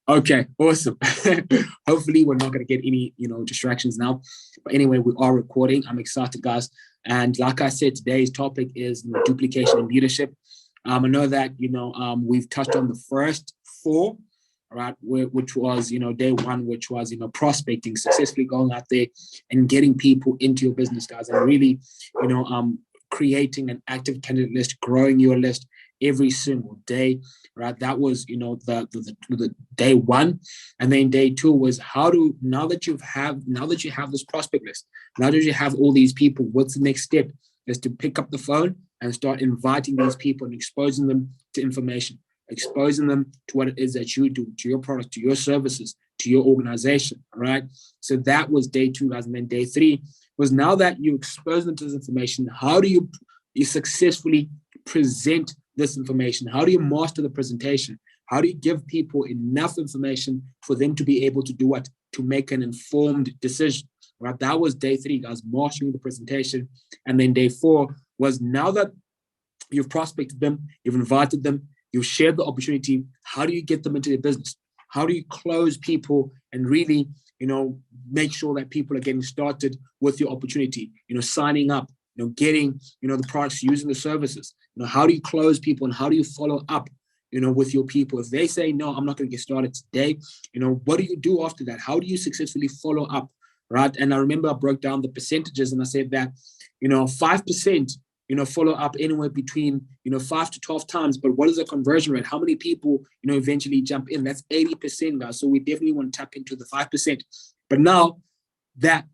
Okay, awesome. Hopefully, we're not going to get any, distractions now. But anyway, we are recording. I'm excited, guys. And like I said, today's topic is duplication and leadership. I know that we've touched on the first four, right? Which was day one, which was prospecting, successfully going out there and getting people into your business, guys, and really creating an active candidate list, growing your list every single day, right? That was the day one. And then day two was now that you have this prospect list, now that you have all these people, what's the next step? Is to pick up the phone and start inviting these people and exposing them to information, exposing them to what it is that you do, to your product, to your services, to your organization. All right. So that was day two, guys. And then day three was, now that you expose them to this information, how do you successfully present this information? How do you master the presentation? How do you give people enough information for them to be able to do what? To make an informed decision, right? That was day three, guys, mastering the presentation. And then day four was, now that you've prospected them, you've invited them, you've shared the opportunity, how do you get them into their business? How do you close people and really, make sure that people are getting started with your opportunity, signing up, getting, the products, using the services? How do you close people and how do you follow up, with your people? If they say, no, I'm not going to get started today, what do you do after that? How do you successfully follow up, right? And I remember I broke down the percentages and I said that, 5%, follow up anywhere between, 5 to 12 times. But what is the conversion rate? How many people, eventually jump in? That's 80%, guys. So we definitely want to tap into the 5%. But now that,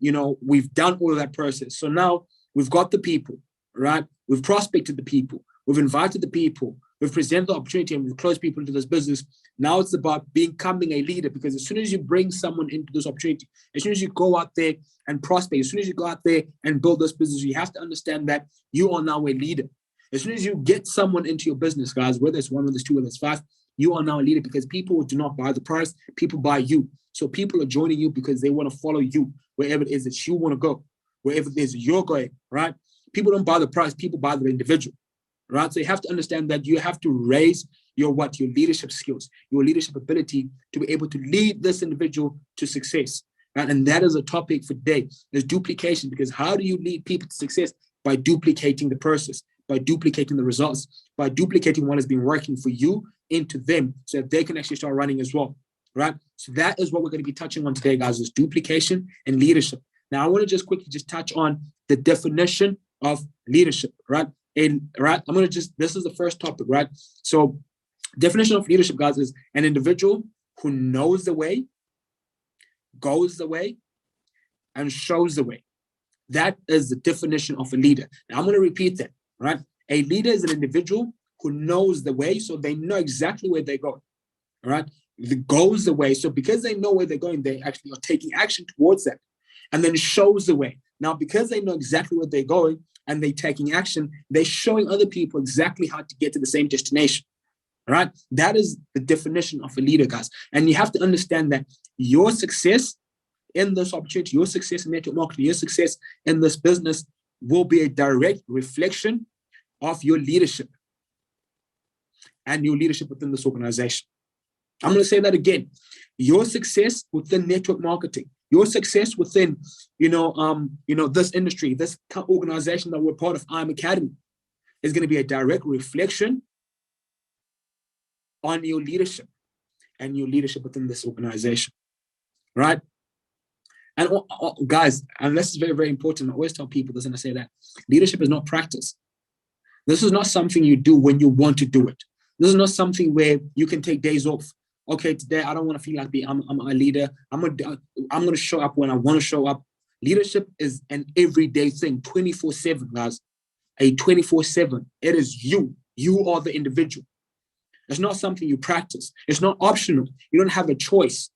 we've done all of that process. So now we've got the people, right? We've prospected the people. We've invited the people. We've presented the opportunity and we've closed people into this business. Now it's about becoming a leader, because as soon as you bring someone into this opportunity, as soon as you go out there and prospect, as soon as you go out there and build this business, you have to understand that you are now a leader. As soon as you get someone into your business, guys, whether it's one, whether it's two, whether it's five, you are now a leader, because people do not buy the price, people buy you. So people are joining you because they want to follow you wherever it is that you want to go, wherever it is you're going, right? People don't buy the price, people buy the individual. Right. So you have to understand that you have to raise your leadership skills, your leadership ability to be able to lead this individual to success. Right? And that is a topic for today. There's duplication, because how do you lead people to success? By duplicating the process, by duplicating the results, by duplicating what has been working for you into them, so that they can actually start running as well. Right. So that is what we're going to be touching on today, guys, is duplication and leadership. Now, I want to just quickly touch on the definition of leadership, right? And right, this is the first topic, right? So definition of leadership, guys, is an individual who knows the way, goes the way, and shows the way. That is the definition of a leader. Now, I'm going to repeat that, right? A leader is an individual who knows the way, so they know exactly where they're going, all right? The goes the way, so because they know where they're going, they actually are taking action towards that, and then shows the way. Now, because they know exactly where they're going, and they're taking action, they're showing other people exactly how to get to the same destination, right? That is the definition of a leader, guys. And you have to understand that your success in this opportunity, your success in network marketing, your success in this business will be a direct reflection of your leadership and your leadership within this organization. I'm going to say that again. Your success within network marketing, your success within, this industry, this organization that we're part of, IM Academy, is going to be a direct reflection on your leadership and your leadership within this organization, right? And guys, and this is very, very important. I always tell people this, and I say that leadership is not practice. This is not something you do when you want to do it. This is not something where you can take days off. Okay, today I don't want to feel like I'm a leader. I'm going to show up when I want to show up. Leadership is an everyday thing, 24/7, guys. A 24/7. It is you. You are the individual. It's not something you practice. It's not optional. You don't have a choice.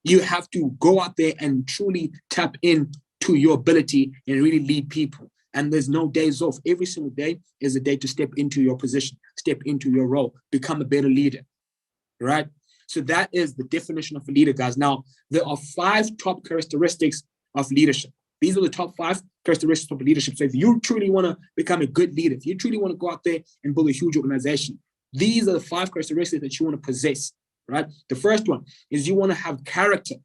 You have to go out there and truly tap into your ability and really lead people. And there's no days off. Every single day is a day to step into your position, step into your role, become a better leader. Right? So that is the definition of a leader, guys. Now, there are 5 top characteristics of leadership. These are the top 5 characteristics of leadership. So if you truly want to become a good leader, if you truly want to go out there and build a huge organization, these are the 5 characteristics that you want to possess, right? The first one is you want to have character,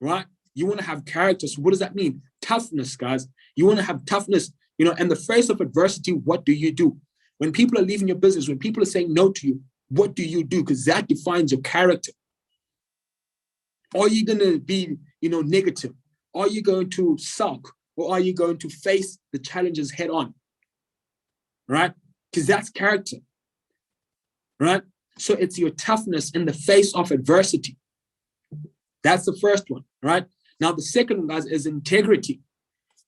right? You want to have character. So what does that mean? Toughness, guys. You want to have toughness, you know, in the face of adversity. What do you do? When people are leaving your business, when people are saying no to you, what do you do? Because that defines your character. Are you going to be, you know, negative? Are you going to sulk? Or are you going to face the challenges head on? Right? Because that's character. Right? So it's your toughness in the face of adversity. That's the first one, right? Now, the second one, guys, is integrity.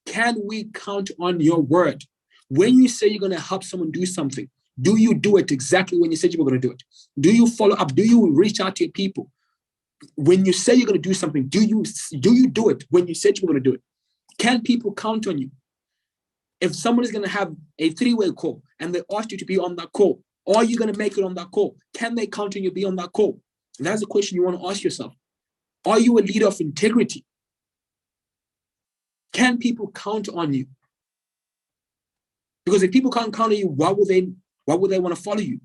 Can we count on your word? When you say you're going to help someone do something, do you do it exactly when you said you were going to do it? Do you follow up? Do you reach out to your people? When you say you're going to do something, do you do it when you said you were going to do it? Can people count on you? If someone is going to have a three-way call and they ask you to be on that call, are you going to make it on that call? Can they count on you to be on that call? And that's a question you want to ask yourself. Are you a leader of integrity? Can people count on you? Because if people can't count on you, why would they want to follow you?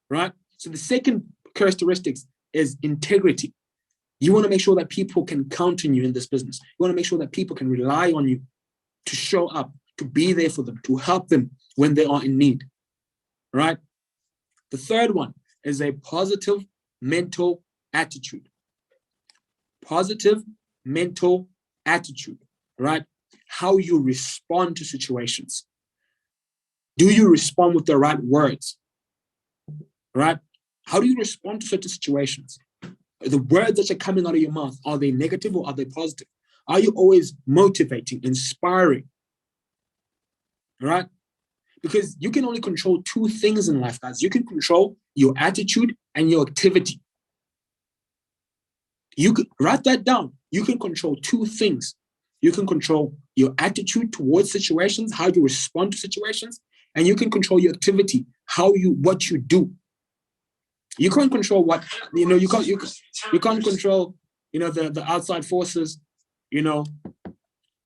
Right? So the second characteristics is integrity. You want to make sure that people can count on you in this business. You want to make sure that people can rely on you to show up, to be there for them, to help them when they are in need. Right? The third one is a positive mental attitude. Positive mental attitude, right? How you respond to situations. Do you respond with the right words? Right? How do you respond to certain situations? The words that are coming out of your mouth, are they negative or are they positive? Are you always motivating, inspiring? Right? Because you can only control two things in life, guys. You can control your attitude and your activity. You could write that down. You can control two things. You can control your attitude towards situations, how you respond to situations, and you can control your activity, what you do. You can't control what, you know, you can't control, you know, the outside forces, you know.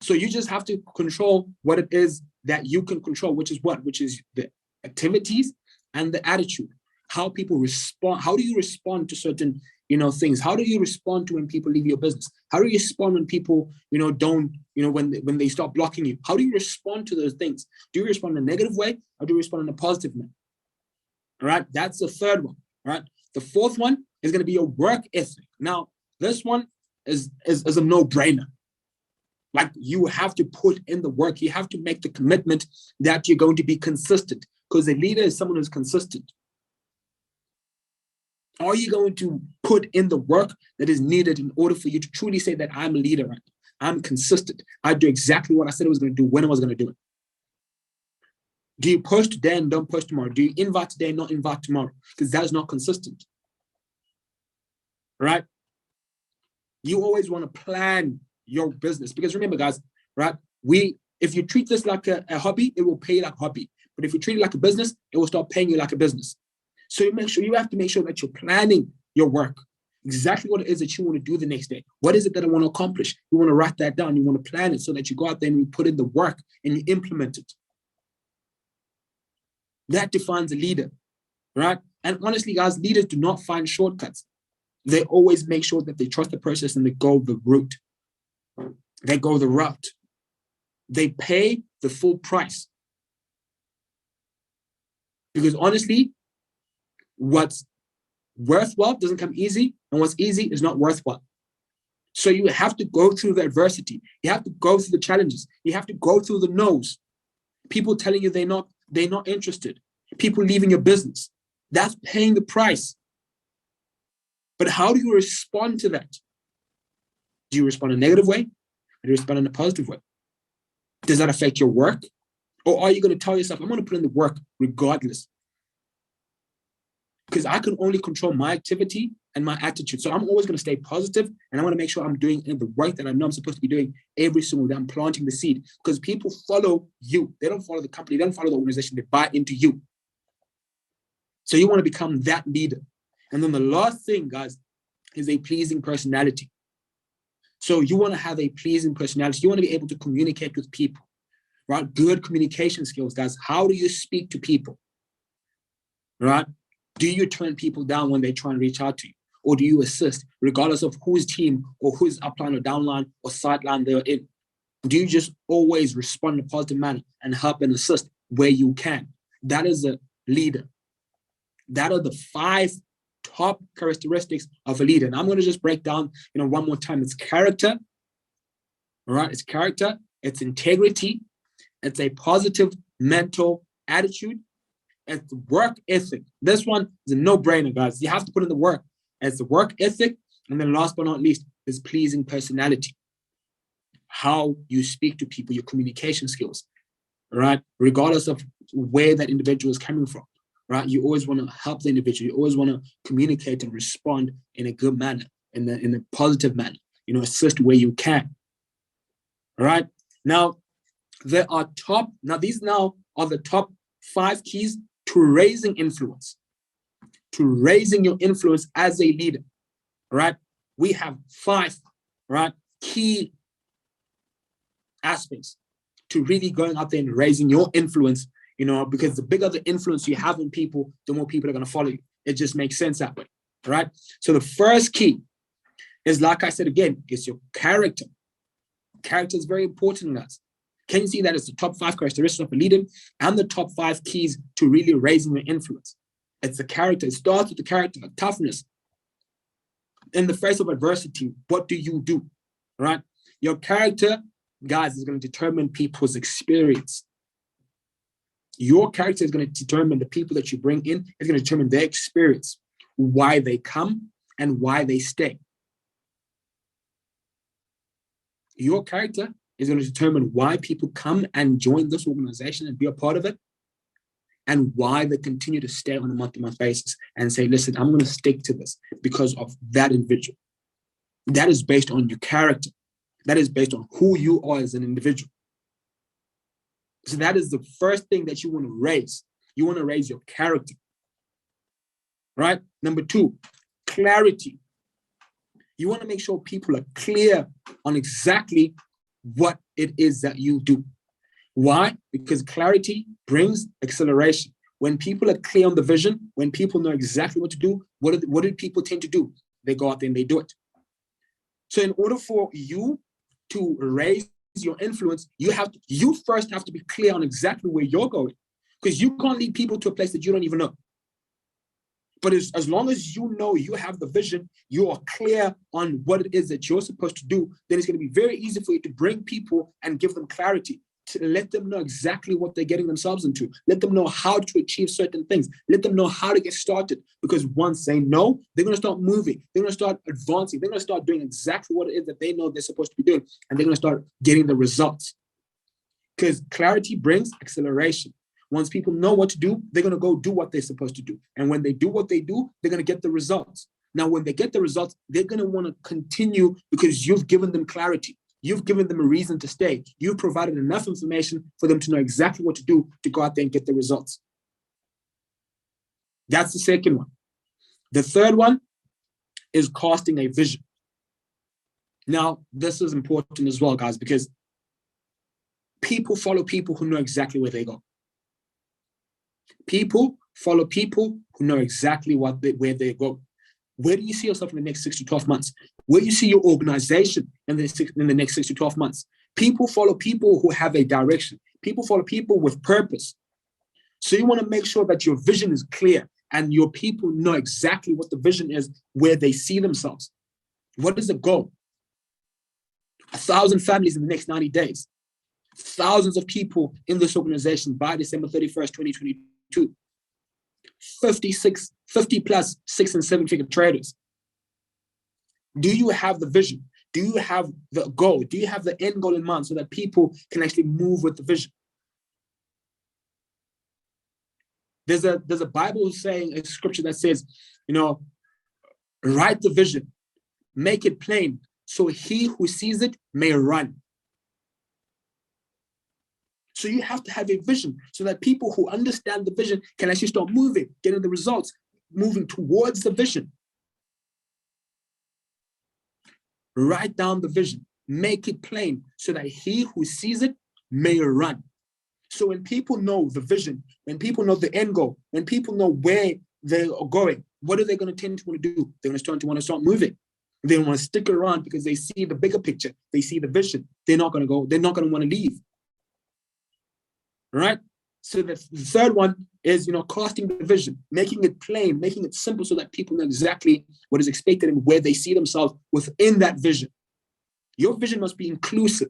So you just have to control what it is that you can control, which is what? Which is the activities and the attitude. How people respond. How do you respond to certain, you know, things? How do you respond to when people leave your business? How do you respond when people, you know, don't, you know, when they stop blocking you? How do you respond to those things? Do you respond in a negative way or do you respond in a positive way? All right, that's the third one. All right, the fourth one is going to be your work ethic. Now, this one is a no-brainer. Like, you have to put in the work. You have to make the commitment that you're going to be consistent, because a leader is someone who's consistent. Are you going to put in the work that is needed in order for you to truly say that I'm a leader? Right? I'm consistent. I do exactly what I said I was going to do when I was going to do it. Do you post today and don't post tomorrow? Do you invite today and not invite tomorrow? Because that is not consistent. Right? You always want to plan your business, because remember, guys, right? If you treat this like a hobby, it will pay you like a hobby. But if you treat it like a business, it will start paying you like a business. So you have to make sure that you're planning your work, exactly what it is that you want to do the next day. What is it that I want to accomplish? You want to write that down. You want to plan it so that you go out there and you put in the work and you implement it. That defines a leader, right? And honestly, guys, leaders do not find shortcuts. They always make sure that they trust the process and they go the route. They go the route. They pay the full price. Because honestly, what's worthwhile doesn't come easy, and what's easy is not worthwhile. So you have to go through the adversity. You have to go through the challenges. You have to go through the no's. People telling you they're not interested. People leaving your business. That's paying the price. But how do you respond to that? Do you respond in a negative way? Or do you respond in a positive way? Does that affect your work? Or are you going to tell yourself, I'm going to put in the work regardless? Because I can only control my activity and my attitude. So I'm always going to stay positive, and I want to make sure I'm doing the work that I know I'm supposed to be doing every single day. I'm planting the seed, because people follow you. They don't follow the company. They don't follow the organization. They buy into you. So you want to become that leader. And then the last thing, guys, is a pleasing personality. So you want to have a pleasing personality. You want to be able to communicate with people, right? Good communication skills, guys. How do you speak to people, right? Do you turn people down when they try and reach out to you? Or do you assist, regardless of whose team or whose upline or downline or sideline they're in? Do you just always respond in a positive manner and help and assist where you can? That is a leader. That are the 5 top characteristics of a leader. And I'm going to just break down, one more time. It's character, all right? It's character, it's integrity, it's a positive mental attitude, it's work ethic. This one is a no-brainer, guys. You have to put in the work. It's the work ethic, and then last but not least is pleasing personality. How you speak to people, your communication skills, right? Regardless of where that individual is coming from, right? You always want to help the individual. You always want to communicate and respond in a good manner, in a positive manner. Assist where you can. All right. Now, these are the top 5 keys to raising influence, to raising your influence as a leader. Right? We have 5, right, key aspects to really going out there and raising your influence, because the bigger the influence you have on people, the more people are going to follow you. It just makes sense that way, right? So the first key is, like I said again, is your character. Character is very important in us. Can you see that it's the top 5 characteristics of a leader and the top 5 keys to really raising your influence? It's the character. It starts with the character, toughness. In the face of adversity, what do you do, right? Your character, guys, is going to determine people's experience. Your character is going to determine the people that you bring in. It's going to determine their experience, why they come and why they stay. Your character is going to determine why people come and join this organization and be a part of it, and why they continue to stay on a month-to-month basis and say, listen, I'm going to stick to this because of that individual. That is based on your character. That is based on who you are as an individual. So that is the first thing that you want to raise. You want to raise your character, right? Number 2, clarity. You want to make sure people are clear on exactly what it is that you do. Why? Because clarity brings acceleration. When people are clear on the vision, when people know exactly what to do, what do people tend to do? They go out there and they do it. So in order for you to raise your influence, you first have to be clear on exactly where you're going, because you can't lead people to a place that you don't even know. But as long as you know you have the vision, you are clear on what it is that you're supposed to do, then it's going to be very easy for you to bring people and give them clarity, to let them know exactly what they're getting themselves into. Let them know how to achieve certain things. Let them know how to get started. Because once they know, they're going to start moving. They're going to start advancing. They're going to start doing exactly what it is that they know they're supposed to be doing. And they're going to start getting the results. Because clarity brings acceleration. Once people know what to do, they're going to go do what they're supposed to do. And when they do what they do, they're going to get the results. Now, when they get the results, they're going to want to continue because you've given them clarity. You've given them a reason to stay. You've provided enough information for them to know exactly what to do to go out there and get the results. That's the second one. The third one is casting a vision. Now, this is important as well, guys, because people follow people who know exactly where they go. People follow people who know exactly where they go. Where do you see yourself in the next 6 to 12 months? Where do you see your organization in the next 6 to 12 months? People follow people who have a direction. People follow people with purpose. So you want to make sure that your vision is clear and your people know exactly what the vision is, where they see themselves. What is the goal? 1,000 families in the next 90 days. Thousands of people in this organization by December 31st, 2022. 50 plus 6 and 7 figure traders. Do you have the vision? Do you have the goal? Do you have the end goal in mind so that people can actually move with the vision? There's a Bible saying, a scripture that says, write the vision, make it plain, so he who sees it may run. So you have to have a vision so that people who understand the vision can actually start moving, getting the results, moving towards the vision. Write down the vision, make it plain so that he who sees it may run. So when people know the vision, when people know the end goal, when people know where they are going, what are they going to tend to want to do? They're going to want to start moving. They want to stick around because they see the bigger picture. They see the vision. They're not going to go. They're not going to want to leave. Right? So the third one is, casting the vision, making it plain, making it simple so that people know exactly what is expected and where they see themselves within that vision. Your vision must be inclusive.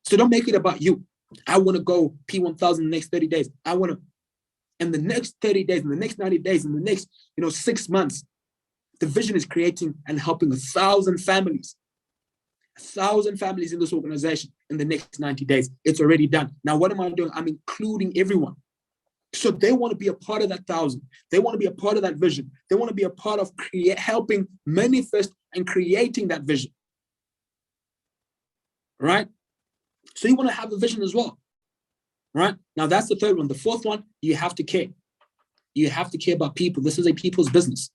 So don't make it about you. I want to go P1000 in the next 30 days. I want to, in the next 30 days, in the next 90 days, in the next, 6 months, the vision is creating and helping 1,000 families. 1,000 families in this organization in the next 90 days. It's already done. Now, what am I doing? I'm including everyone. So they want to be a part of that 1,000. They want to be a part of that vision. They want to be a part of helping manifest and creating that vision. Right? So you want to have a vision as well. Right? Now, that's the third one. The fourth one, you have to care. You have to care about people. This is a people's business.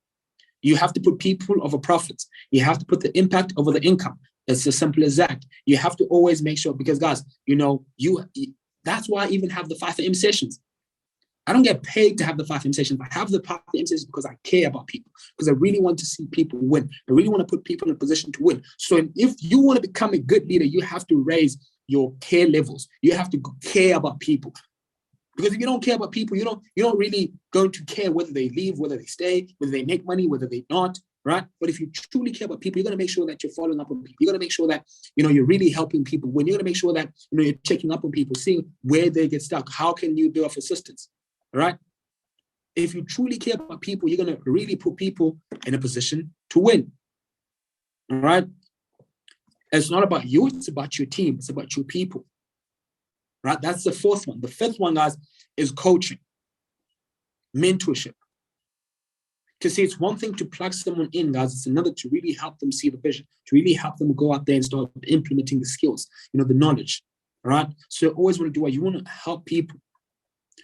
You have to put people over profits. You have to put the impact over the income. It's as simple as that. You have to always make sure, because guys, that's why I even have the 5 AM sessions. I don't get paid to have the 5 AM sessions. I have the 5 AM sessions because I care about people, because I really want to see people win. I really want to put people in a position to win. So if you want to become a good leader, you have to raise your care levels. You have to care about people. Because if you don't care about people, you're not really going to care whether they leave, whether they stay, whether they make money, whether they not, right? But if you truly care about people, you're going to make sure that you're following up on people. You're going to make sure that, you're really helping people win. You're going to make sure that, you're checking up on people, seeing where they get stuck. How can you be of assistance, right? If you truly care about people, you're going to really put people in a position to win, all right? It's not about you. It's about your team. It's about your people. Right? That's the fourth one. The fifth one, guys, is coaching, mentorship. Because see, it's one thing to plug someone in, guys. It's another to really help them see the vision, to really help them go out there and start implementing the skills, the knowledge, right? So you always want to do what you want to help people.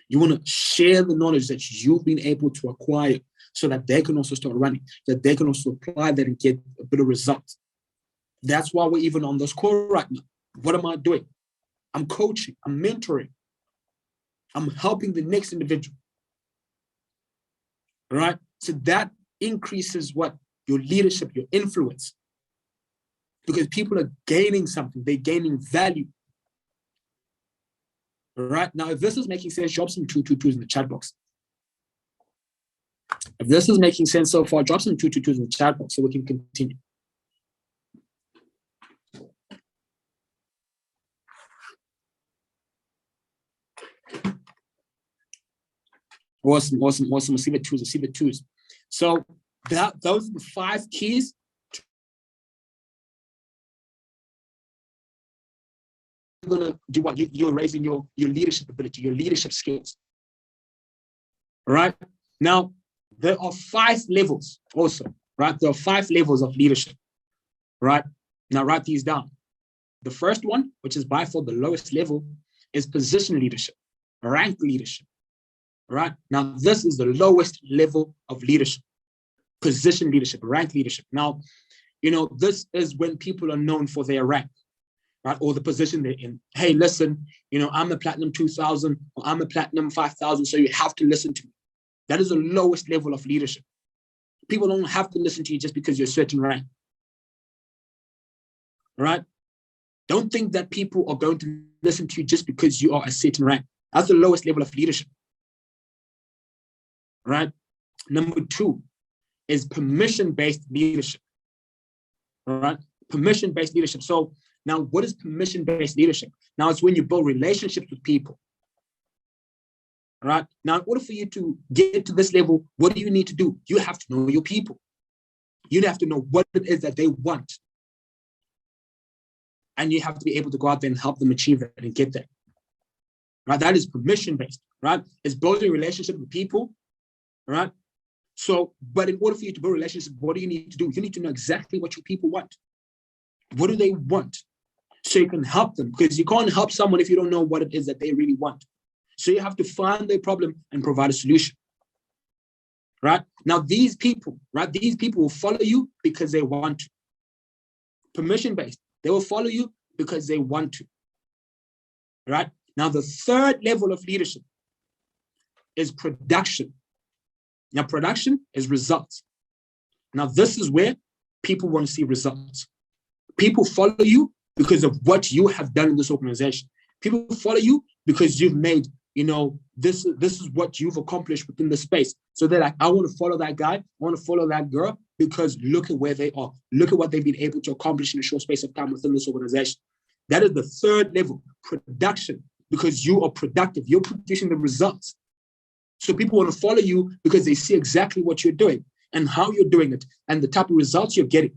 You want to share the knowledge that you've been able to acquire so that they can also start running, that they can also apply that and get a better result. That's why we're even on this call right now. What am I doing? I'm coaching, I'm mentoring, I'm helping the next individual, all right? So that increases what? Your leadership, your influence, because people are gaining something, they're gaining value, all right? Now, if this is making sense, drop some 222s in the chat box. If this is making sense so far, drop some 222s in the chat box so we can continue. Awesome. See the twos. So those are the 5 keys. You're gonna do what? You're raising your leadership ability, your leadership skills. All right. Now there are 5 levels also. Right. There are 5 levels of leadership. Right. Now write these down. The first one, which is by far the lowest level, is position leadership, rank leadership. Right? Now, this is the lowest level of leadership, position leadership, rank leadership. Now, this is when people are known for their rank, right? Or the position they're in. Hey, listen, I'm a platinum 2000 or I'm a platinum 5000, so you have to listen to me. That is the lowest level of leadership. People don't have to listen to you just because you're a certain rank, right? Don't think that people are going to listen to you just because you are a certain rank. That's the lowest level of leadership. Right? Number 2 is permission-based leadership. All right? Permission-based leadership. So now what is permission-based leadership? Now it's when you build relationships with people. All right? Now, in order for you to get to this level, what do you need to do? You have to know your people. You have to know what it is that they want. And you have to be able to go out there and help them achieve that and get there. Right? That is permission-based, right? It's building a relationship with people. Right? So, but in order for you to build a relationship, what do you need to do? You need to know exactly what your people want. What do they want? So you can help them, because you can't help someone if you don't know what it is that they really want. So you have to find their problem and provide a solution. Right? Now, these people, right? These people will follow you because they want to. Permission-based. They will follow you because they want to. Right? Now, the third level of leadership is production. Now, production is results. Now, this is where people want to see results. People follow you because of what you have done in this organization. People follow you because you've made, this is what you've accomplished within the space. So they're like, I want to follow that guy. I want to follow that girl because look at where they are. Look at what they've been able to accomplish in a short space of time within this organization. That is the third level, production, because you are productive. You're producing the results. So people want to follow you because they see exactly what you're doing and how you're doing it and the type of results you're getting.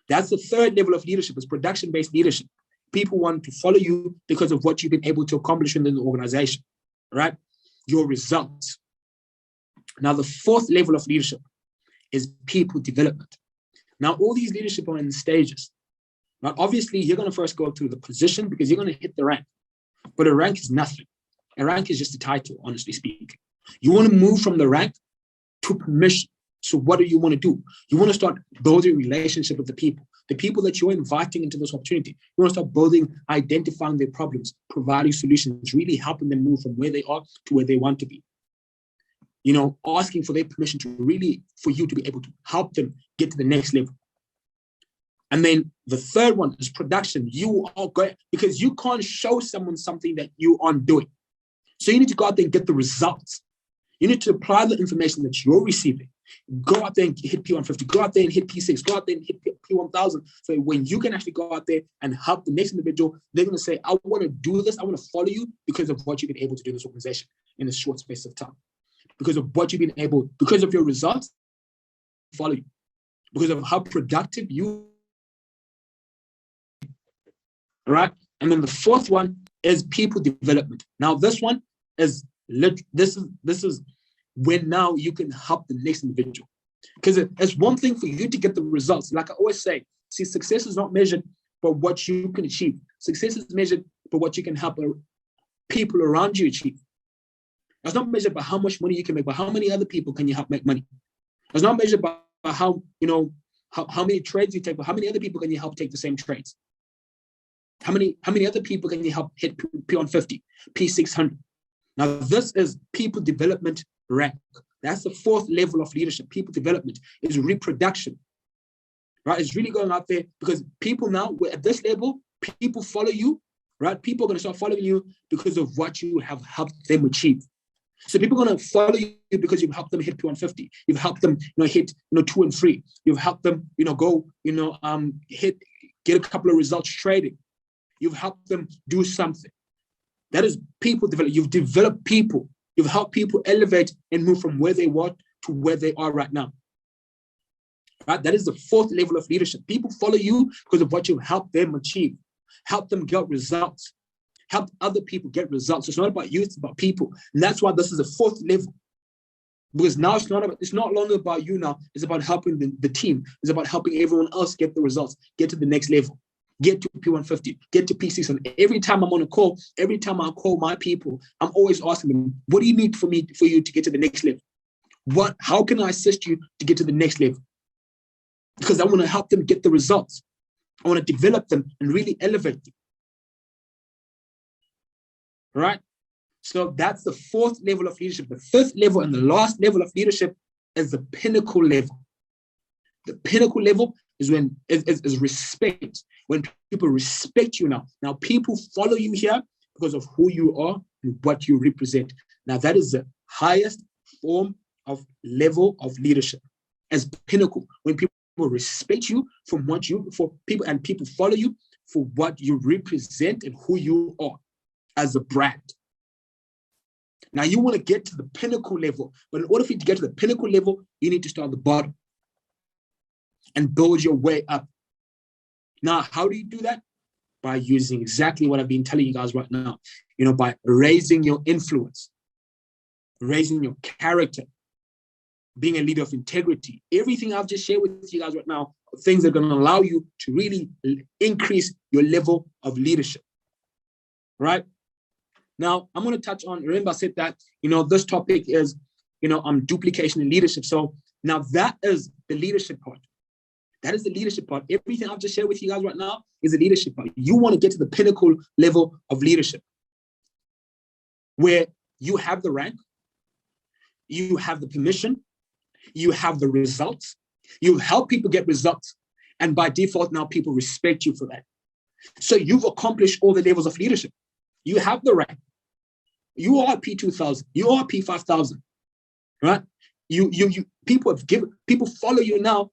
That's the third level of leadership, is production-based leadership. People want to follow you because of what you've been able to accomplish within the organization, right? Your results. Now, the fourth level of leadership is people development. Now, all these leadership are in stages. Now, obviously, you're going to first go through the position because you're going to hit the rank. But a rank is nothing. A rank is just a title, honestly speaking. You want to move from the rank to permission. So what do you want to do? You want to start building a relationship with the people that you're inviting into this opportunity. You want to start building, identifying their problems, providing solutions, really helping them move from where they are to where they want to be. Asking for their permission for you to be able to help them get to the next level. And then the third one is production. You are going, because you can't show someone something that you aren't doing. So you need to go out there and get the results. You need to apply the information that you're receiving. Go out there and hit P150. Go out there and hit P6. Go out there and hit P1000. So when you can actually go out there and help the next individual, they're going to say, I want to do this. I want to follow you because of what you've been able to do in this organization in a short space of time. Because of what you've been able, because of your results, follow you. Because of how productive you are. Right? And then the fourth one is people development. Now, this one is this is when now you can help the next individual. Because it's one thing for you to get the results. Like I always say, see, success is not measured by what you can achieve. Success is measured by what you can help people around you achieve. It's not measured by how much money you can make, but how many other people can you help make money? It's not measured by how many trades you take, but how many other people can you help take the same trades? How many other people can you help hit P150, P600? Now, this is people development rank. That's the fourth level of leadership. People development is reproduction, right? It's really going out there because people now, at this level, people follow you, right? People are going to start following you because of what you have helped them achieve. So people are going to follow you because you've helped them hit P150. You've helped them, hit, 2 and 3. You've helped them, go, get a couple of results trading. You've helped them do something. That is people develop. You've developed people. You've helped people elevate and move from where they were to where they are right now. Right? That is the fourth level of leadership. People follow you because of what you've helped them achieve. Help them get results. Help other people get results. It's not about you, it's about people. And that's why this is the fourth level. Because now it's not longer about you now. It's about helping the team. It's about helping everyone else get the results, get to the next level. Get to P150, get to P6. And every time I'm on a call, every time I call my people, I'm always asking them, what do you need for you to get to the next level? How can I assist you to get to the next level? Because I want to help them get the results. I want to develop them and really elevate them. Right? So that's the fourth level of leadership. The fifth level and the last level of leadership is the pinnacle level. The pinnacle level is when is respect. When people respect you now. Now people follow you here because of who you are and what you represent. Now that is the highest form of level of leadership as pinnacle. When people respect you from people follow you for what you represent and who you are as a brand. Now you want to get to the pinnacle level, but in order for you to get to the pinnacle level, you need to start at the bottom and build your way up. Now, how do you do that? By using exactly what I've been telling you guys right now, by raising your influence, raising your character, being a leader of integrity. Everything I've just shared with you guys right now are things that are going to allow you to really increase your level of leadership, right? Now, I'm going to touch on, remember I said that, this topic is, duplication and leadership. So now that is the leadership part. That is the leadership part. Everything I've just shared with you guys right now is the leadership part. You want to get to the pinnacle level of leadership where you have the rank, you have the permission, you have the results, you help people get results. And by default, now people respect you for that. So you've accomplished all the levels of leadership. You have the rank. You are P2000. You are P5000, right? People follow you now,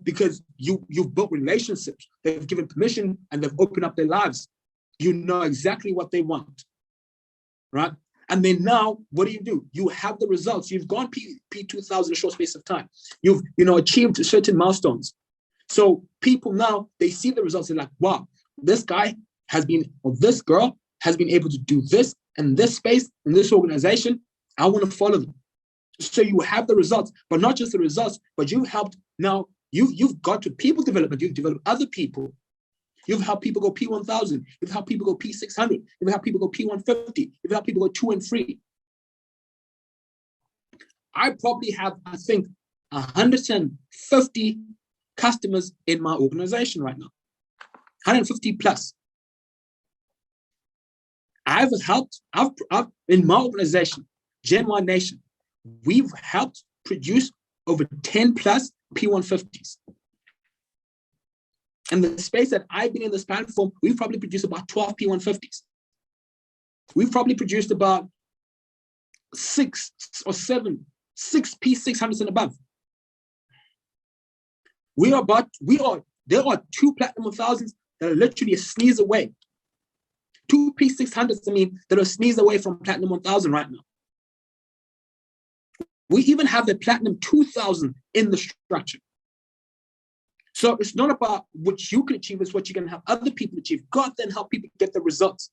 because you've built relationships. They've given permission and they've opened up their lives. You know exactly what they want, right? And then now, what do? You have the results. You've gone P2000 in a short space of time. You've, achieved certain milestones. So people now, they see the results. They're like, wow, this guy has been, or this girl has been able to do this in this space, in this organization. I want to follow them. So you have the results, but not just the results, but you helped now, you've got to people development. You've developed other people. You've helped people go P1000. You've helped people go P600. You've helped people go P150. You've helped people go 2 and 3. I probably have, I think, 150 customers in my organization right now. 150 plus. I've in my organization, Gen Y Nation, we've helped produce over 10 plus P150s. And the space that I've been in this platform, we've probably produced about 12 P150s. We've probably produced about 6 P600s and above. There are 2 platinum 1000s that are literally a sneeze away. 2 P600s, that are a sneeze away from platinum 1000 right now. We even have the platinum 2000 in the structure. So it's not about what you can achieve, it's what you can help other people achieve. God then help people get the results.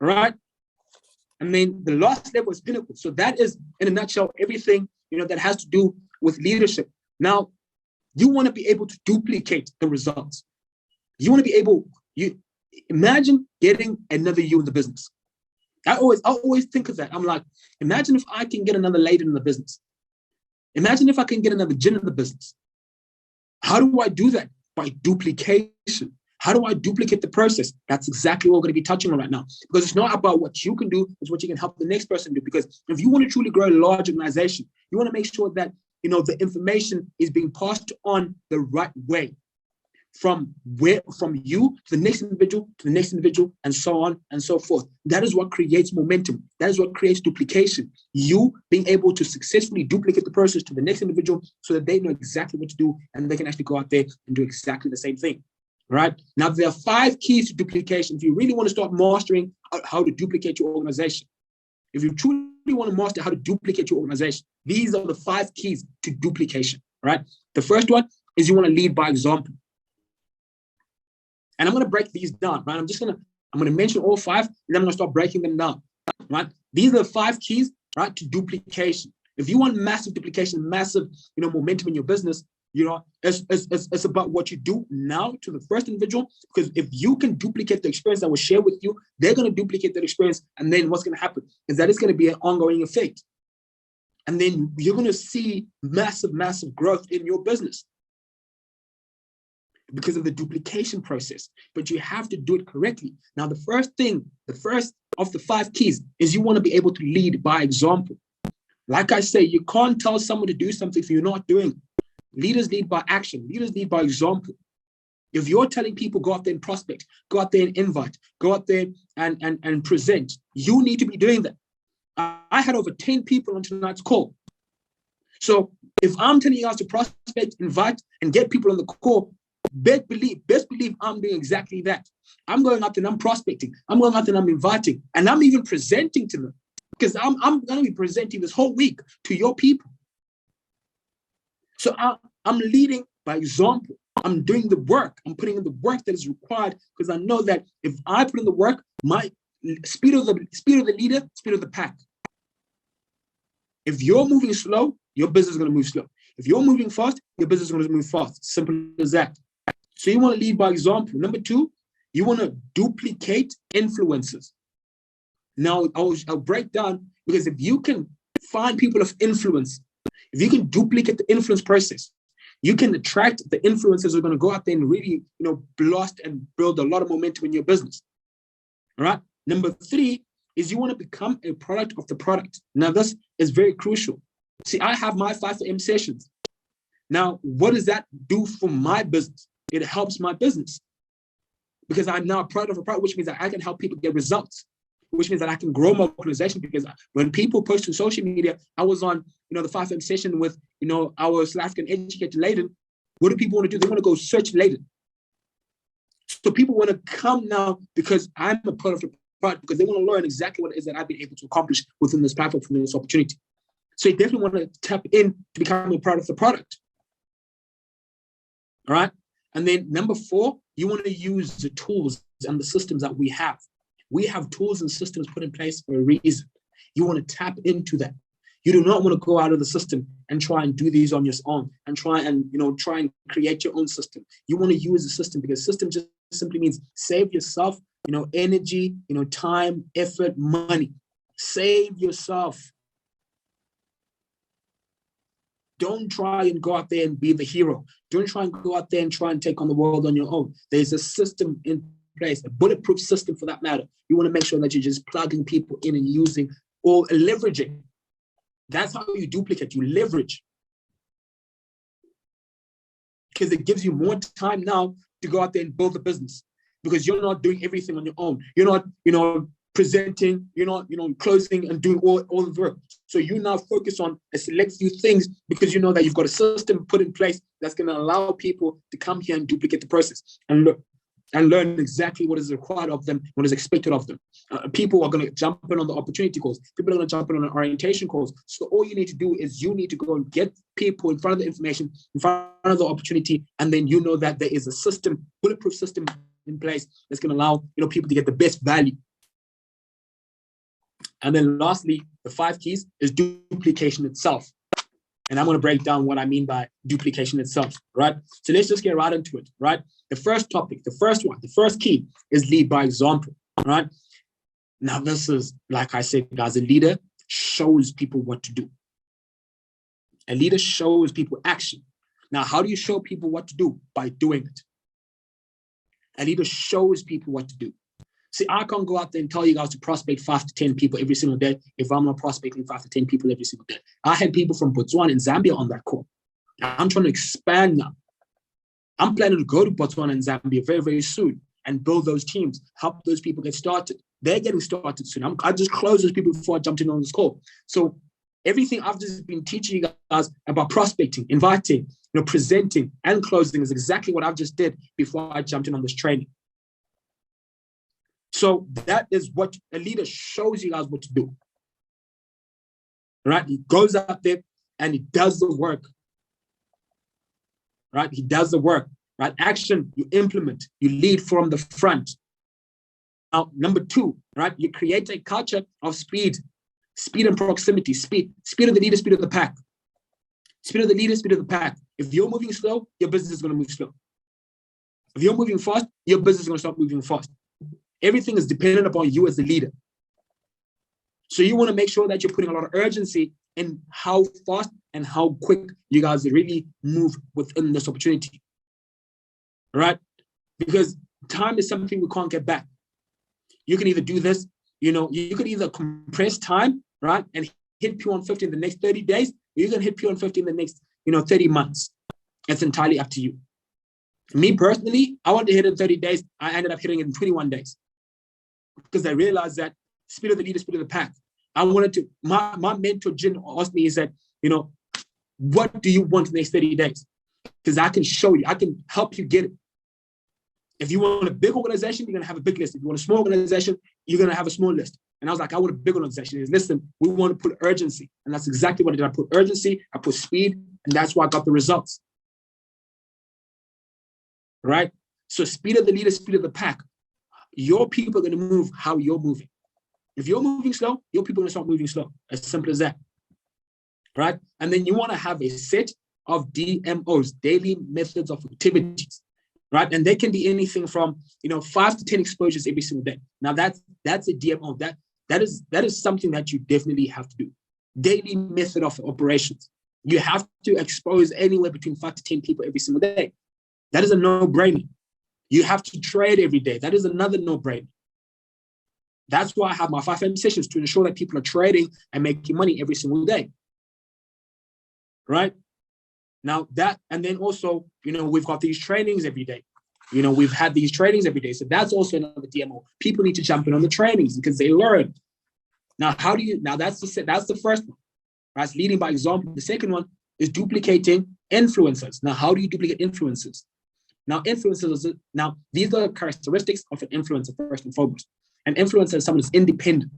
Right? The last level is pinnacle. So that is, in a nutshell, everything that has to do with leadership. Now, you want to be able to duplicate the results. You want to be able, imagine getting another you in the business. I always think of that. I'm like, imagine if I can get another lady in the business. Imagine if I can get another Jen in the business. How do I do that? By duplication. How do I duplicate the process? That's exactly what we're going to be touching on right now. Because it's not about what you can do, it's what you can help the next person do. Because if you want to truly grow a large organization, you want to make sure that the information is being passed on the right way. From you to the next individual, and so on and so forth. That is what creates momentum. That is what creates duplication. You being able to successfully duplicate the process to the next individual so that they know exactly what to do and they can actually go out there and do exactly the same thing. Right? Now, there are 5 keys to duplication. If you really want to start mastering how to duplicate your organization, if you truly want to master how to duplicate your organization, these are the 5 keys to duplication. Right? The first one is you want to lead by example. And I'm going to break these down, right? I'm going to mention all 5, and then I'm going to start breaking them down, right? These are the 5 keys, right, to duplication. If you want massive duplication, massive, momentum in your business, it's about what you do now to the first individual. Because if you can duplicate the experience that was shared with you, they're going to duplicate that experience. And then what's going to happen is that it's going to be an ongoing effect. And then you're going to see massive, massive growth in your business. Because of the duplication process, but you have to do it correctly. Now, the first of the 5 keys is you want to be able to lead by example. Like I say, you can't tell someone to do something if you're not doing it. Leaders lead by action. Leaders lead by example. If you're telling people go out there and prospect, go out there and invite, go out there and present, you need to be doing that. I had over 10 people on tonight's call. So if I'm telling you guys to prospect, invite, and get people on the call, best believe I'm doing exactly that. I'm going out there and I'm prospecting. I'm going out there and I'm inviting. And I'm even presenting to them. Because I'm going to be presenting this whole week to your people. So I'm leading by example. I'm doing the work. I'm putting in the work that is required because I know that if I put in the work, my speed of the leader, speed of the pack. If you're moving slow, your business is going to move slow. If you're moving fast, your business is going to move fast. Simple as that. So you want to lead by example. Number 2, you want to duplicate influencers. Now, I'll break down because if you can find people of influence, if you can duplicate the influence process, you can attract the influencers who are going to go out there and really, blast and build a lot of momentum in your business. All right. Number 3 is you want to become a product of the product. Now, this is very crucial. See, I have my 5am sessions. Now, what does that do for my business? It helps my business because I'm now a product of a product, which means that I can help people get results, which means that I can grow my organization. Because when people post on social media, I was on, the 5am session with, our South African educator, Layden. What do people want to do? They want to go search Layden. So people want to come now because I'm a product of the product, because they want to learn exactly what it is that I've been able to accomplish within this platform, from this opportunity. So you definitely want to tap in to become a part of the product. All right. And then number 4, you want to use the tools and the systems that we have. We have tools and systems put in place for a reason. You want to tap into that. You do not want to go out of the system and try and do these on your own and try and create your own system. You want to use the system, because system just simply means save yourself, energy, time, effort, money. Save yourself. Don't try and go out there and be the hero. Don't try and go out there and try and take on the world on your own. There's a system in place, a bulletproof system for that matter. You want to make sure that you're just plugging people in and using or leveraging. That's how you duplicate, you leverage. Because it gives you more time now to go out there and build a business, because you're not doing everything on your own. You're not, presenting, you're not, closing and doing all the work. So you now focus on a select few things, because you know that you've got a system put in place that's going to allow people to come here and duplicate the process and look and learn exactly what is required of them, what is expected of them. People are going to jump in on the opportunity calls. People are going to jump in on the orientation calls. So all you need to do is you need to go and get people in front of the information, in front of the opportunity, and then you know that there is a system, bulletproof system in place that's going to allow people to get the best value. And then lastly, the 5 keys is duplication itself. And I'm going to break down what I mean by duplication itself, right? So let's just get right into it, right? The first topic, the first key is lead by example, right? Now, this is, like I said, guys, a leader shows people what to do. A leader shows people action. Now, how do you show people what to do? By doing it. A leader shows people what to do. See, I can't go out there and tell you guys to prospect 5 to 10 people every single day if I'm not prospecting 5 to 10 people every single day. I had people from Botswana and Zambia on that call. I'm trying to expand now. I'm planning to go to Botswana and Zambia very, very soon and build those teams, help those people get started. They're getting started soon. I just closed those people before I jumped in on this call. So everything I've just been teaching you guys about prospecting, inviting, presenting and closing is exactly what I've just did before I jumped in on this training. So that is what a leader shows you guys what to do. Right? He goes out there and he does the work. Right? He does the work. Right? Action, you implement, you lead from the front. Now, number 2, right? You create a culture of speed and proximity, speed of the leader, speed of the pack. Speed of the leader, speed of the pack. If you're moving slow, your business is going to move slow. If you're moving fast, your business is going to start moving fast. Everything is dependent upon you as the leader. So you want to make sure that you're putting a lot of urgency in how fast and how quick you guys really move within this opportunity. All right? Because time is something we can't get back. You can either do this, you could either compress time, right, and hit P150 in the next 30 days, or you can hit P150 in the next, 30 months. It's entirely up to you. Me personally, I wanted to hit it in 30 days. I ended up hitting it in 21 days. Because I realized that speed of the leader, speed of the pack. I wanted to, my mentor, Jin, asked me, he said, what do you want in the next 30 days? Because I can show you, I can help you get it. If you want a big organization, you're going to have a big list. If you want a small organization, you're going to have a small list. And I was like, I want a big organization. He said, listen, we want to put urgency. And that's exactly what I did. I put urgency, I put speed, and that's why I got the results. Right? So speed of the leader, speed of the pack. Your people are going to move how you're moving. If you're moving slow, your people are going to start moving slow. As simple as that. Right? And then you want to have a set of DMOs, daily methods of activities. Right? And they can be anything from 5 to 10 exposures every single day. Now that's a DMO. That is something that you definitely have to do. Daily method of operations. You have to expose anywhere between 5 to 10 people every single day. That is a no-brainer. You have to trade every day. That is another no-brainer. That's why I have my 5 AM sessions, to ensure that people are trading and making money every single day. Right? Now that, and then also, we've got these trainings every day. We've had these trainings every day. So that's also another DMO. People need to jump in on the trainings because they learn. Now, that's the first one. That's leading by example. The second one is duplicating influencers. Now, how do you duplicate influencers? Now, these are characteristics of an influencer first and foremost. An influencer is someone who's independent.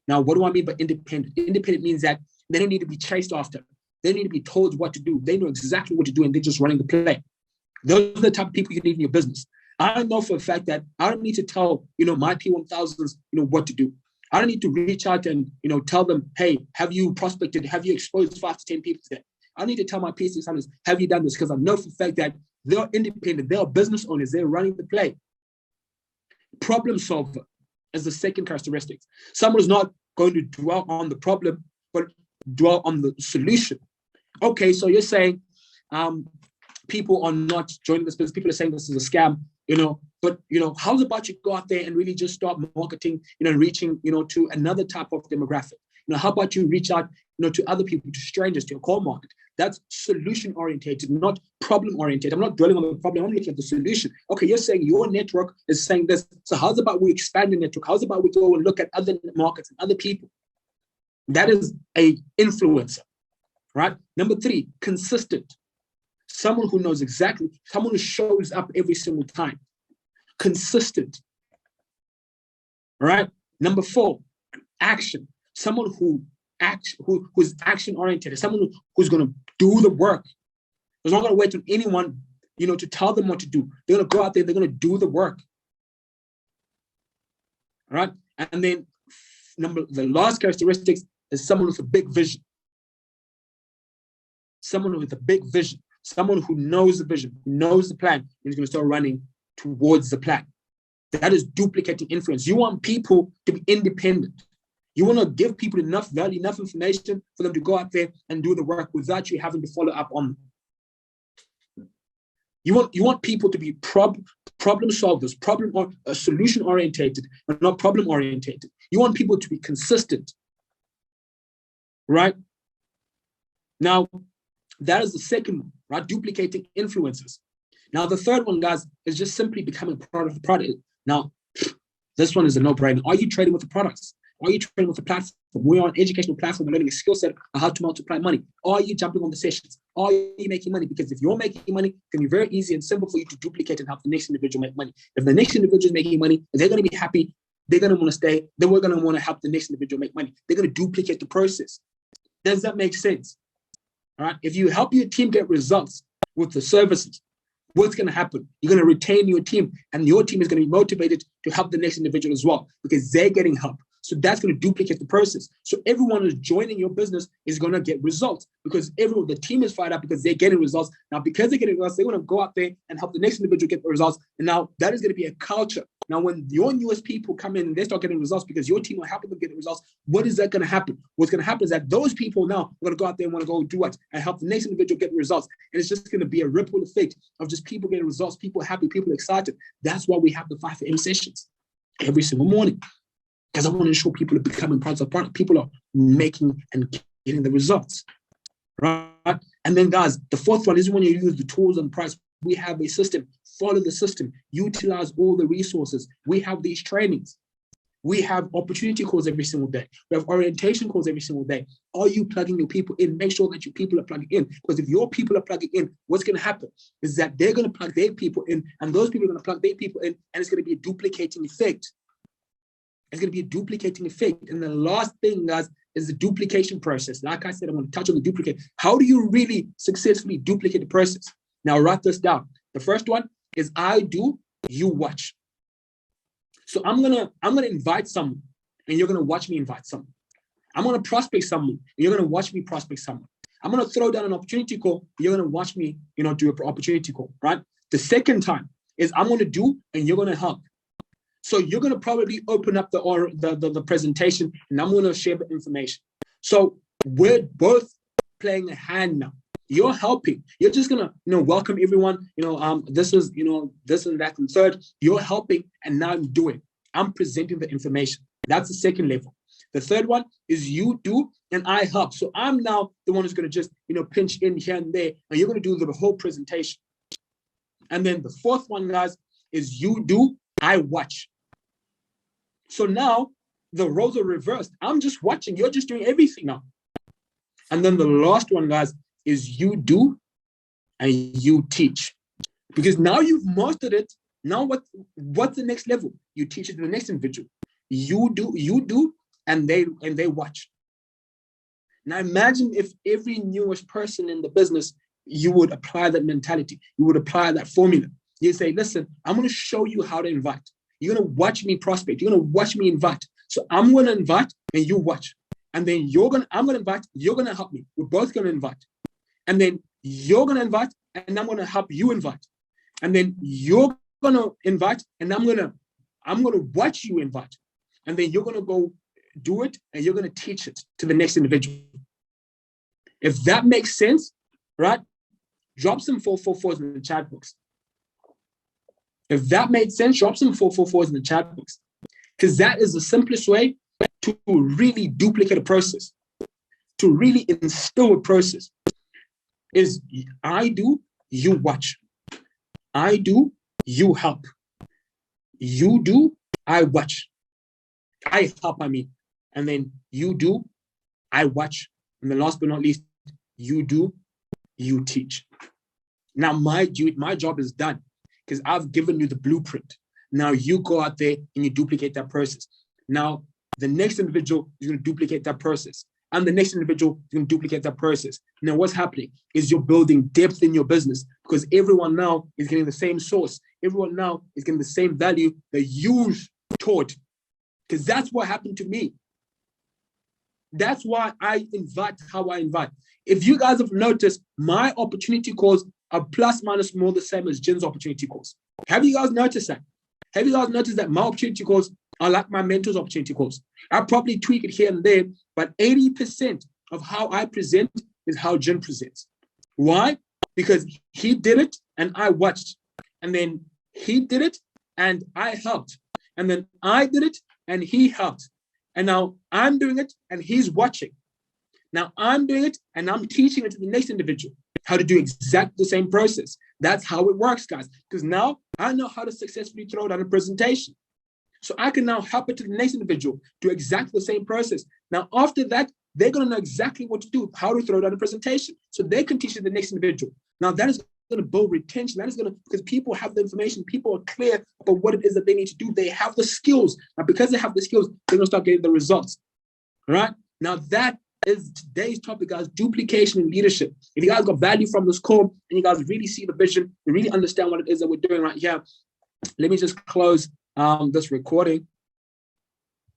Now, what do I mean by independent? Independent means that they don't need to be chased after. They need to be told what to do. They know exactly what to do, and they're just running the play. Those are the type of people you need in your business. I know for a fact that I don't need to tell, my P1000s, what to do. I don't need to reach out and, tell them, hey, have you prospected? Have you exposed 5 to 10 people today? I need to tell my P600s, have you done this? Because I know for a fact that they're independent. They're business owners. They're running the play. Problem solver is the second characteristic. Someone who's not going to dwell on the problem, but dwell on the solution. Okay, so you're saying people are not joining this business. People are saying this is a scam, but how's about you go out there and really just start marketing, reaching, to another type of demographic? How about you reach out, to other people, to strangers, to your core market? That's solution orientated, not problem oriented. I'm not dwelling on the problem. I'm looking at the solution. Okay, you're saying your network is saying this. So how's about we expand the network? How's about we go and look at other markets and other people? That is a influencer, right? Number 3, consistent. Someone who knows exactly, someone who shows up every single time. Consistent, right? Number 4, action. Someone who acts, who's action oriented, someone who's going to do the work. They're not going to wait on anyone, to tell them what to do. They're going to go out there, they're going to do the work. All right? And then the last characteristics is someone with a big vision. Someone with a big vision. Someone who knows the vision, who knows the plan, and is going to start running towards the plan. That is duplicating influence. You want people to be independent. You want to give people enough value, enough information for them to go out there and do the work without you having to follow up on them. You want people to be problem solvers, solution orientated, and not problem orientated. You want people to be consistent, right? Now, that is the second one, right? Duplicating influences. Now, the third one, guys, is just simply becoming part of the product. Now, this one is a no-brainer. Are you trading with the products? Are you trading with the platform? We are an educational platform. We're learning a skill set on how to multiply money. Are you jumping on the sessions? Are you making money? Because if you're making money, it can be very easy and simple for you to duplicate and help the next individual make money. If the next individual is making money, they're going to be happy. They're going to want to stay. Then we're going to want to help the next individual make money. They're going to duplicate the process. Does that make sense? All right. If you help your team get results with the services, what's going to happen? You're going to retain your team, and your team is going to be motivated to help the next individual as well because they're getting help. So that's going to duplicate the process. So everyone who's joining your business is going to get results because the team is fired up because they're getting results. Now, because they're getting results, they're going to go out there and help the next individual get the results. And now that is going to be a culture. Now, when your newest people come in and they start getting results because your team will help them get the results, what is that going to happen? What's going to happen is that those people now are going to go out there and want to go do what? And help the next individual get the results. And it's just going to be a ripple effect of just people getting results, people happy, people excited. That's why we have the 5 AM sessions every single morning. Because I want to ensure people are becoming parts of the product. People are making and getting the results, right? And then, guys, the fourth one is when you use the tools and price. We have a system. Follow the system. Utilize all the resources. We have these trainings. We have opportunity calls every single day. We have orientation calls every single day. Are you plugging your people in? Make sure that your people are plugging in. Because if your people are plugging in, what's going to happen is that they're going to plug their people in, and those people are going to plug their people in, and it's going to be a duplicating effect. It's going to be a duplicating effect. And the last thing, guys, is the duplication process. Like I said, I'm going to touch on the duplicate. How do you really successfully duplicate the process? Now, write this down. The first one is I do, you watch. So I'm gonna invite someone, and you're going to watch me invite someone. I'm going to prospect someone, and you're going to watch me prospect someone. I'm going to throw down an opportunity call, and you're going to watch me, do an opportunity call, right? The second time is I'm going to do, and you're going to help. So you're going to probably open up the presentation, and I'm going to share the information. So we're both playing a hand now. You're helping. You're just going to, welcome everyone. This is, this and that and third. You're helping, and now I'm doing. I'm presenting the information. That's the second level. The third one is you do and I help. So I'm now the one who's going to just, pinch in here and there, and you're going to do the whole presentation. And then the fourth one, guys, is you do, I watch. So now the roles are reversed. I'm just watching. You're just doing everything now. And then the last one, guys, is you do and you teach. Because now you've mastered it. Now what's the next level? You teach it to the next individual. You do, and they watch. Now imagine if every newest person in the business, you would apply that mentality. You would apply that formula. You say, listen, I'm going to show you how to invite. You're going to watch me prospect. You're going to watch me invite. So I'm going to invite and you watch. And then I'm going to invite, you're going to help me. We're both going to invite. And then you're going to invite and I'm going to help you invite. And then you're going to invite and I'm going to watch you invite. And then you're going to go do it and you're going to teach it to the next individual. If that makes sense, right? Drop some 444s in the chat box. If that made sense, drop some 444s in the chat box. Because that is the simplest way to really duplicate a process, to really instill a process. Is I do, you watch. I do, you help. You do, I watch. I help, and then you do, I watch. And then last but not least, you do, you teach. Now my job is done because I've given you the blueprint. Now you go out there and you duplicate that process. Now the next individual is going to duplicate that process. And the next individual is going to duplicate that process. Now what's happening is you're building depth in your business because everyone now is getting the same source. Everyone now is getting the same value that you taught. Because that's what happened to me. That's why I invite how I invite. If you guys have noticed, my opportunity calls are plus minus more the same as Jen's opportunity calls. Have you guys noticed that? Have you guys noticed that my opportunity calls are like my mentor's opportunity calls? I probably tweak it here and there, but 80% of how I present is how Jen presents. Why? Because he did it and I watched. And then he did it and I helped. And then I did it and he helped. And now I'm doing it and he's watching. Now I'm doing it and I'm teaching it to the next individual how to do exactly the same process. That's how it works, guys. Because now I know how to successfully throw down a presentation. So I can now help it to the next individual do exactly the same process. Now, after that, they're going to know exactly what to do, how to throw down a presentation. So they can teach it to the next individual. Now, that is going to build retention. That is going to, because people have the information, people are clear about what it is that they need to do. They have the skills. Now, because they have the skills, they're going to start getting the results. All right? Now, that is today's topic, guys, duplication and leadership. If you guys got value from this call and you guys really see the vision, you really understand what it is that we're doing right here, let me just close this recording.